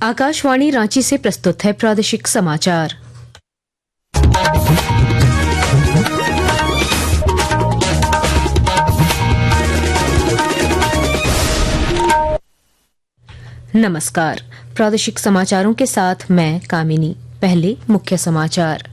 आकाशवाणी रांची से प्रस्तुत है प्रादेशिक समाचार। नमस्कार, प्रादेशिक समाचारों के साथ मैं कामिनी। पहले मुख्य समाचार।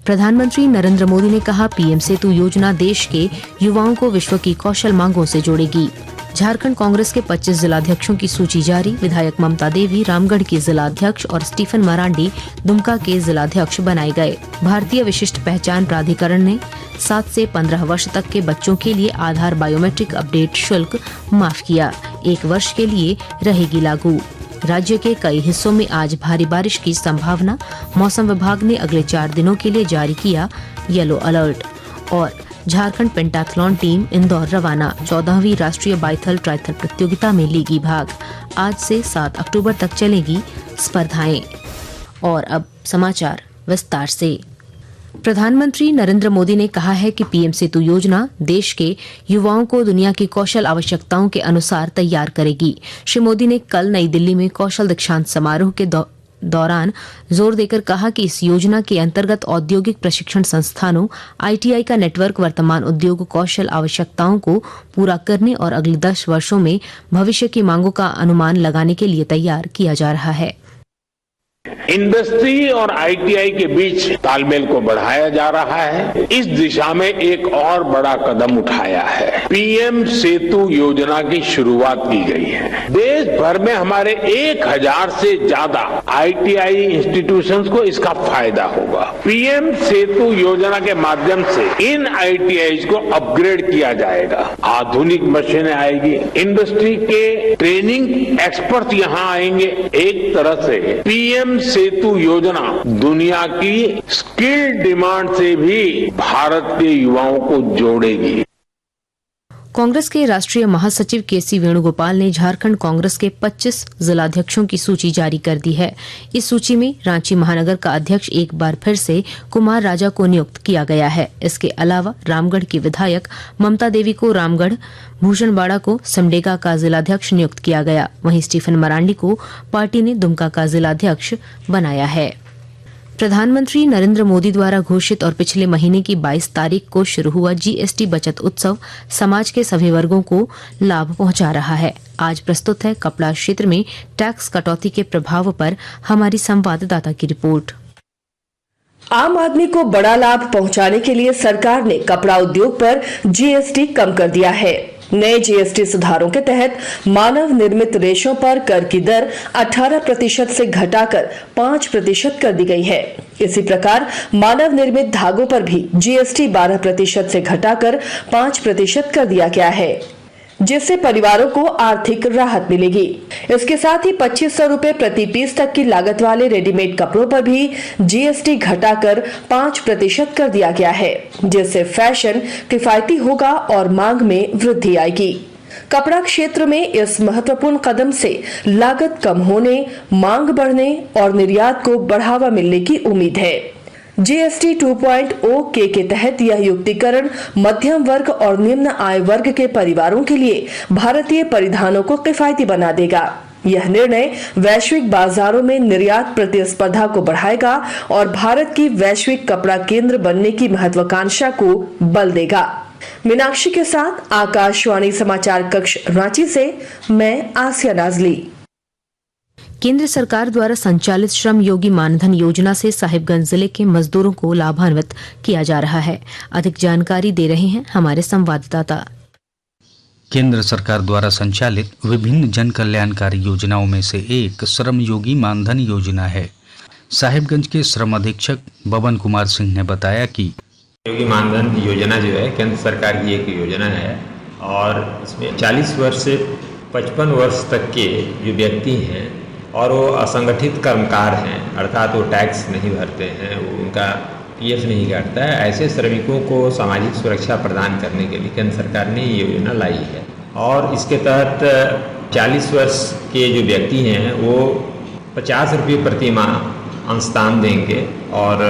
प्रधानमंत्री नरेंद्र मोदी ने कहा, पीएम सेतु योजना देश के युवाओं को विश्व की कौशल मांगों से जोड़ेगी। झारखंड कांग्रेस के 25 जिलाध्यक्षों की सूची जारी। विधायक ममता देवी रामगढ़ की जिलाध्यक्ष और स्टीफन मरांडी दुमका के जिलाध्यक्ष बनाए गए। भारतीय विशिष्ट पहचान प्राधिकरण ने 7 से 15 वर्ष तक के बच्चों के लिए आधार बायोमेट्रिक अपडेट शुल्क माफ किया। 1 वर्ष के लिए रहेगी लागू। राज्य के कई हिस्सों में आज भारी बारिश की संभावना। मौसम विभाग ने अगले 4 दिनों के लिए जारी किया येलो अलर्ट। और झारखंड पेंटाथलॉन टीम इंदौर रवाना। 14वीं राष्ट्रीय बाइथल ट्राइथल प्रतियोगिता में लेगी भाग। आज से 7 अक्टूबर तक चलेगी स्पर्धाएं। और अब समाचार विस्तार से। प्रधानमंत्री नरेंद्र मोदी ने कहा है कि पीएम सेतु योजना देश के युवाओं को दुनिया की कौशल आवश्यकताओं के अनुसार तैयार करेगी। श्री मोदी ने कल नई दिल्ली में कौशल दीक्षांत समारोह के दौरान जोर देकर कहा कि इस योजना के अंतर्गत औद्योगिक प्रशिक्षण संस्थानों आईटीआई का नेटवर्क वर्तमान उद्योग कौशल आवश्यकताओं को पूरा करने और अगले 10 वर्षों में भविष्य की मांगों का अनुमान लगाने के लिए तैयार किया जा रहा है। इंडस्ट्री और आईटीआई के बीच तालमेल को बढ़ाया जा रहा है। इस दिशा में एक और बड़ा कदम उठाया है। पीएम सेतु योजना की शुरुआत की गई है। देश भर में हमारे 1000 से ज्यादा आईटीआई इंस्टीट्यूशंस को इसका फायदा होगा। पीएम सेतु योजना के माध्यम से इन आईटीआई को अपग्रेड किया जाएगा। आधुनिक मशीनें आएगी, इंडस्ट्री के ट्रेनिंग एक्सपर्ट यहाँ आएंगे। एक तरह से पीएम सेतु योजना दुनिया की स्किल डिमांड से भी भारत के युवाओं को जोड़ेगी। कांग्रेस के राष्ट्रीय महासचिव केसी वेणुगोपाल ने झारखंड कांग्रेस के 25 जिलाध्यक्षों की सूची जारी कर दी है। इस सूची में रांची महानगर का अध्यक्ष एक बार फिर से कुमार राजा को नियुक्त किया गया है। इसके अलावा रामगढ़ की विधायक ममता देवी को रामगढ़, भूषणबाड़ा को सिमडेगा का जिलाध्यक्ष नियुक्त किया गया। वहीं स्टीफन मरांडी को पार्टी ने दुमका का जिलाध्यक्ष बनाया है। प्रधानमंत्री नरेंद्र मोदी द्वारा घोषित और पिछले महीने की 22 तारीख को शुरू हुआ जीएसटी बचत उत्सव समाज के सभी वर्गों को लाभ पहुंचा रहा है। आज प्रस्तुत है कपड़ा क्षेत्र में टैक्स कटौती के प्रभाव पर हमारी संवाददाता की रिपोर्ट। आम आदमी को बड़ा लाभ पहुंचाने के लिए सरकार ने कपड़ा उद्योग पर जीएसटी कम कर दिया है। नए जीएसटी सुधारों के तहत मानव निर्मित रेशों पर कर की दर 18% से घटाकर 5% कर दी गई है। इसी प्रकार मानव निर्मित धागों पर भी जीएसटी 12% से घटाकर 5% कर दिया गया है, जिससे परिवारों को आर्थिक राहत मिलेगी। इसके साथ ही 2500 रुपए प्रति पीस तक की लागत वाले रेडीमेड कपड़ों पर भी जीएसटी घटाकर 5% कर दिया गया है, जिससे फैशन किफायती होगा और मांग में वृद्धि आएगी। कपड़ा क्षेत्र में इस महत्वपूर्ण कदम से लागत कम होने, मांग बढ़ने और निर्यात को बढ़ावा मिलने की उम्मीद है। जीएसटी 2.0 के तहत यह युक्तिकरण मध्यम वर्ग और निम्न आय वर्ग के परिवारों के लिए भारतीय परिधानों को किफायती बना देगा। यह निर्णय वैश्विक बाजारों में निर्यात प्रतिस्पर्धा को बढ़ाएगा और भारत की वैश्विक कपड़ा केंद्र बनने की महत्वाकांक्षा को बल देगा। मीनाक्षी के साथ आकाशवाणी समाचार कक्ष रांची से मैं आसिया नाजली। केंद्र सरकार द्वारा संचालित श्रम योगी मानधन योजना से साहिबगंज जिले के मजदूरों को लाभान्वित किया जा रहा है। अधिक जानकारी दे रहे हैं हमारे संवाददाता। केंद्र सरकार द्वारा संचालित विभिन्न जन कल्याणकारी योजनाओं में से एक श्रम योगी मानधन योजना है। साहिबगंज के श्रम अधीक्षक बबन कुमार सिंह ने बताया कि योगी मानधन योजना जो है केंद्र सरकार की एक योजना है और इसमें 40 वर्ष से 55 वर्ष तक के जो व्यक्ति हैं और वो असंगठित कर्मकार हैं, अर्थात वो टैक्स नहीं भरते हैं, वो उनका पीएफ नहीं काटता है, ऐसे श्रमिकों को सामाजिक सुरक्षा प्रदान करने के लिए केंद्र सरकार ने ये योजना लाई है। और इसके तहत 40 वर्ष के जो व्यक्ति हैं वो 50 रुपये प्रति माह अंशदान देंगे और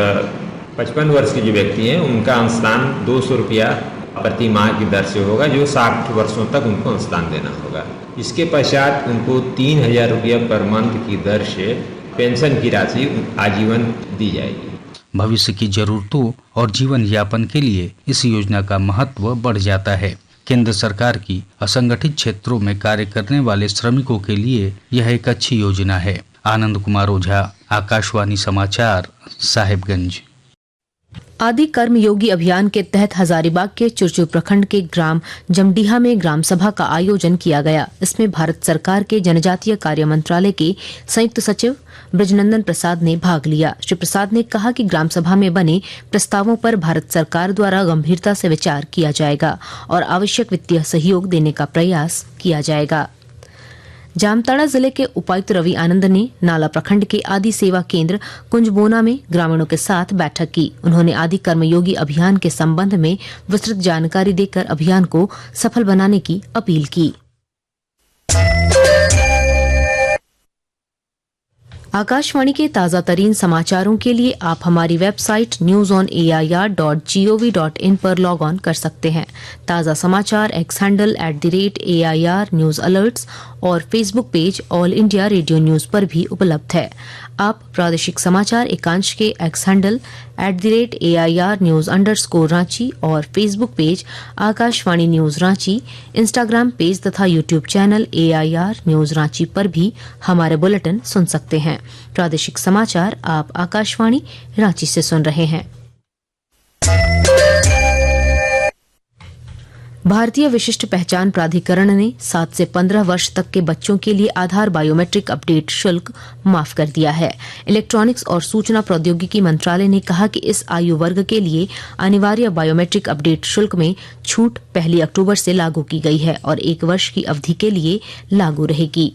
55 वर्ष के जो व्यक्ति हैं उनका अंशदान 200 रुपया प्रति माह की दर से होगा, जो 60 वर्षों तक उनको अंशदान देना होगा। इसके पश्चात उनको 3,000 रुपया पर मंथ की दर से पेंशन की राशि आजीवन दी जाएगी। भविष्य की जरूरतों और जीवन यापन के लिए इस योजना का महत्व बढ़ जाता है। केंद्र सरकार की असंगठित क्षेत्रों में कार्य करने वाले श्रमिकों के लिए यह एक अच्छी योजना है। आनंद कुमार ओझा, आकाशवाणी समाचार, साहिबगंज। आदि कर्मयोगी अभियान के तहत हजारीबाग के चुरचू प्रखंड के ग्राम जमडीहा में ग्राम सभा का आयोजन किया गया। इसमें भारत सरकार के जनजातीय कार्य मंत्रालय के संयुक्त सचिव ब्रजनंदन प्रसाद ने भाग लिया। श्री प्रसाद ने कहा कि ग्राम सभा में बने प्रस्तावों पर भारत सरकार द्वारा गंभीरता से विचार किया जाएगा और आवश्यक वित्तीय सहयोग देने का प्रयास किया जाएगा। जामताड़ा जिले के उपायुक्त रवि आनंद ने नाला प्रखंड के आदि सेवा केंद्र कुंजबोना में ग्रामीणों के साथ बैठक की। उन्होंने आदि कर्मयोगी अभियान के संबंध में विस्तृत जानकारी देकर अभियान को सफल बनाने की अपील की। आकाशवाणी के ताजा तरीन समाचारों के लिए आप हमारी वेबसाइट newsonair.gov.in पर लॉग ऑन कर सकते हैं। ताजा समाचार X handle @AIR news alerts और Facebook page all India radio news पर भी उपलब्ध है। आप प्रादेशिक समाचार एकांश के एक्स हैंडल @AIR न्यूज_रांची और Facebook page Akashvani news Ranchi, Instagram page तथा YouTube channel AIR news Ranchi पर भी हमारे बुलेटिन सुन सकते हैं। प्रादेशिक समाचार आप आकाशवाणी रांची से सुन रहे हैं। भारतीय विशिष्ट पहचान प्राधिकरण ने 7 से 15 वर्ष तक के बच्चों के लिए आधार बायोमेट्रिक अपडेट शुल्क माफ कर दिया है। इलेक्ट्रॉनिक्स और सूचना प्रौद्योगिकी मंत्रालय ने कहा कि इस आयु वर्ग के लिए अनिवार्य बायोमेट्रिक अपडेट शुल्क में छूट 1 अक्टूबर से लागू की गई है और 1 वर्ष की अवधि के लिए लागू रहेगी।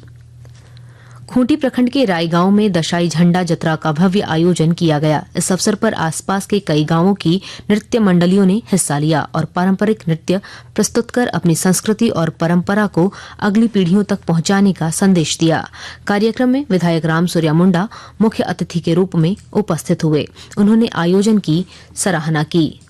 खूंटी प्रखंड के राय गांव में दशाई झंडा जत्रा का भव्य आयोजन किया गया। इस अवसर पर आसपास के कई गांवों की नृत्य मंडलियों ने हिस्सा लिया और पारंपरिक नृत्य प्रस्तुत कर अपनी संस्कृति और परंपरा को अगली पीढ़ियों तक पहुंचाने का संदेश दिया। कार्यक्रम में विधायक राम सूर्या मुंडा मुख्य अतिथि के रूप में उपस्थित हुए। उन्होंने आयोजन की सराहना की।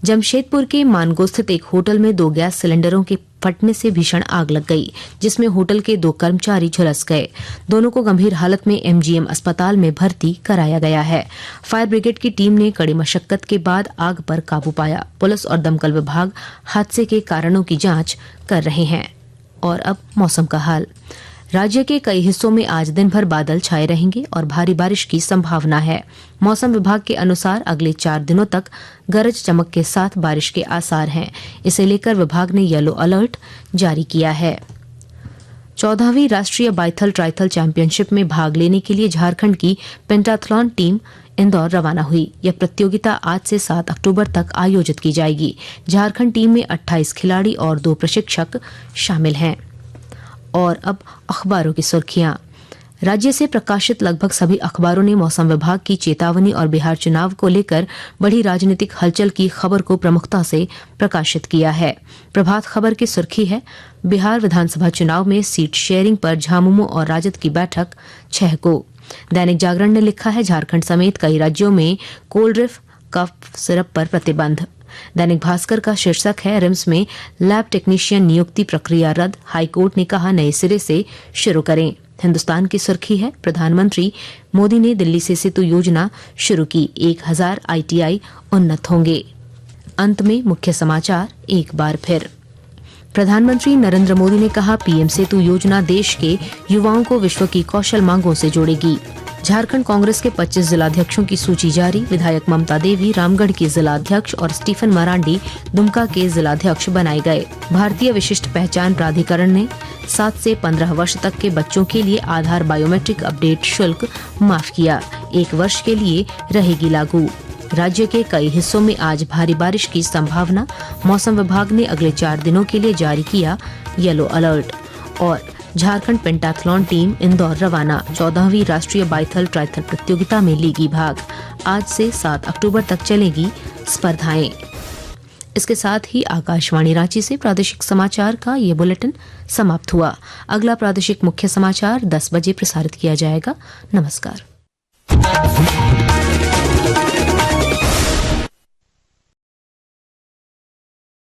जमशेदपुर के मानगो स्थित एक होटल में 2 गैस सिलेंडरों के फटने से भीषण आग लग गई, जिसमें होटल के 2 कर्मचारी झुलस गए। दोनों को गंभीर हालत में MGM अस्पताल में भर्ती कराया गया है। फायर ब्रिगेड की टीम ने कड़ी मशक्कत के बाद आग पर काबू पाया। पुलिस और दमकल विभाग हादसे के कारणों की जांच कर रहे हैं। और अब मौसम का हाल। राज्य के कई हिस्सों में आज दिन भर बादल छाए रहेंगे और भारी बारिश की संभावना है। मौसम विभाग के अनुसार अगले 4 दिनों तक गरज चमक के साथ बारिश के आसार हैं। इसे लेकर विभाग ने येलो अलर्ट जारी किया है। 14वीं राष्ट्रीय बाइथल ट्राइथल चैंपियनशिप में भाग लेने के लिए झारखंड की पेंटाथलॉन टीम इंदौर रवाना हुई। यह प्रतियोगिता आज से 7 अक्टूबर तक आयोजित की जाएगी। झारखंड टीम में 28 खिलाड़ी और 2 प्रशिक्षक शामिल हैं। और अब अखबारों की सुर्खियां। राज्य से प्रकाशित लगभग सभी अखबारों ने मौसम विभाग की चेतावनी और बिहार चुनाव को लेकर बढ़ी राजनीतिक हलचल की खबर को प्रमुखता से प्रकाशित किया है। प्रभात खबर की सुर्खी है, बिहार विधानसभा चुनाव में सीट शेयरिंग पर झामुमो और राजद की बैठक 6 को। दैनिक जागरण ने लिखा है, झारखंड समेत कई राज्यों में कोल्ड्रिफ कफ सिरप पर प्रतिबंध। दैनिक भास्कर का शीर्षक है, रिम्स में लैब टेक्नीशियन नियुक्ति प्रक्रिया रद्द, हाईकोर्ट ने कहा नए सिरे से शुरू करें। हिंदुस्तान की सुर्खी है, प्रधानमंत्री मोदी ने दिल्ली से सेतु योजना शुरू की, 1000 ITI उन्नत होंगे। अंत में मुख्य समाचार एक बार फिर। प्रधानमंत्री नरेंद्र मोदी ने कहा, PM सेतु योजना देश के युवाओं को विश्व की कौशल मांगों से जोड़ेगी। झारखंड कांग्रेस के 25 जिलाध्यक्षों की सूची जारी। विधायक ममता देवी रामगढ़ के जिलाध्यक्ष और स्टीफन मरांडी दुमका के जिलाध्यक्ष बनाए गए। भारतीय विशिष्ट पहचान प्राधिकरण ने 7 से 15 वर्ष तक के बच्चों के लिए आधार बायोमेट्रिक अपडेट शुल्क माफ किया, 1 वर्ष के लिए रहेगी लागू। राज्य के कई हिस्सों में आज भारी बारिश की संभावना। मौसम विभाग ने अगले 4 दिनों के लिए जारी किया येलो अलर्ट। और झारखंड पेंटाथलॉन टीम इंदौर रवाना, 14वीं राष्ट्रीय बाइथल ट्राइथल प्रतियोगिता में लेगी भाग। आज से 7 अक्टूबर तक चलेगी स्पर्धाएं। इसके साथ ही आकाशवाणी रांची से प्रादेशिक समाचार का ये बुलेटिन समाप्त हुआ। अगला प्रादेशिक मुख्य समाचार 10 बजे प्रसारित किया जाएगा। नमस्कार।